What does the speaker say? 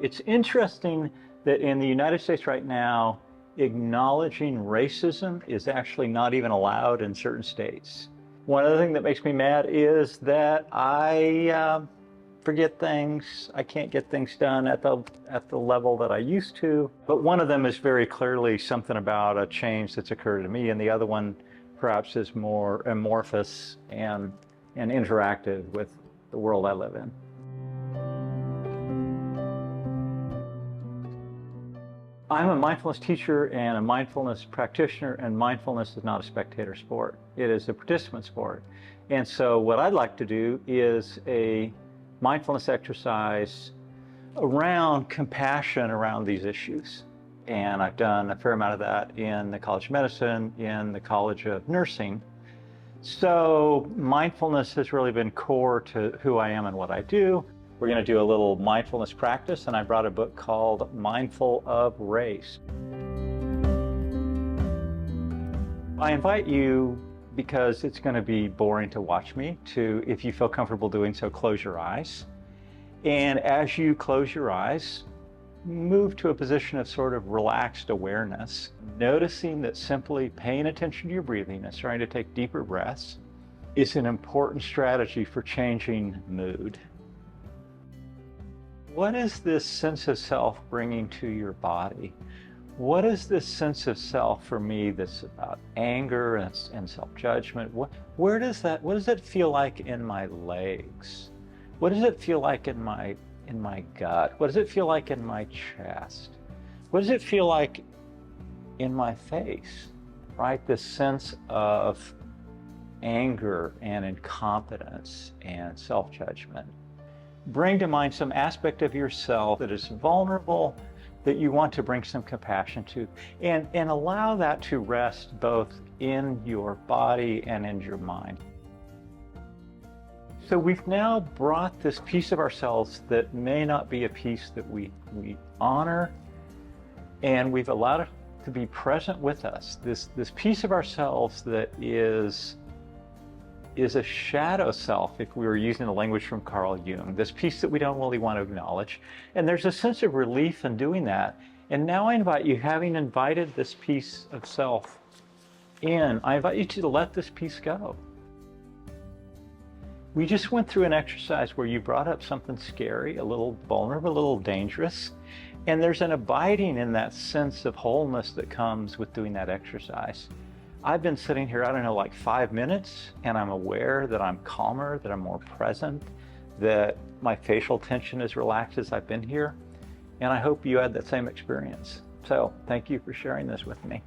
It's interesting that in the United States right now, acknowledging racism is actually not even allowed in certain states. One other thing that makes me mad is that I forget things. I can't get things done at the level that I used to. But one of them is very clearly something about a change that's occurred to me, and the other one perhaps is more amorphous and interactive with the world I live in. I'm a mindfulness teacher and a mindfulness practitioner, and mindfulness is not a spectator sport. It is a participant sport. And so what I'd like to do is a mindfulness exercise around compassion around these issues. And I've done a fair amount of that in the College of Medicine, in the College of Nursing. So mindfulness has really been core to who I am and what I do. We're going to do a little mindfulness practice, and I brought a book called Mindful of Race. I invite you, because it's going to be boring to watch me, to, if you feel comfortable doing so, close your eyes. And as you close your eyes, move to a position of sort of relaxed awareness, noticing that simply paying attention to your breathing and starting to take deeper breaths is an important strategy for changing mood. What is this sense of self bringing to your body? What is this sense of self for me that's about anger and self-judgment? What does it feel like in my legs? What does it feel like in my gut? What does it feel like in my chest? What does it feel like in my face? Right? This sense of anger and incompetence and self-judgment. Bring to mind some aspect of yourself that is vulnerable, that you want to bring some compassion to, and allow that to rest both in your body and in your mind. So we've now brought this piece of ourselves that may not be a piece that we honor, and we've allowed it to be present with us. This piece of ourselves that is a shadow self, if we were using the language from Carl Jung, this piece that we don't really want to acknowledge. And there's a sense of relief in doing that. And now I invite you, having invited this piece of self in, I invite you to let this piece go. We just went through an exercise where you brought up something scary, a little vulnerable, a little dangerous. And there's an abiding in that sense of wholeness that comes with doing that exercise. I've been sitting here, I don't know, like 5 minutes, and I'm aware that I'm calmer, that I'm more present, that my facial tension is relaxed as I've been here. And I hope you had that same experience. So thank you for sharing this with me.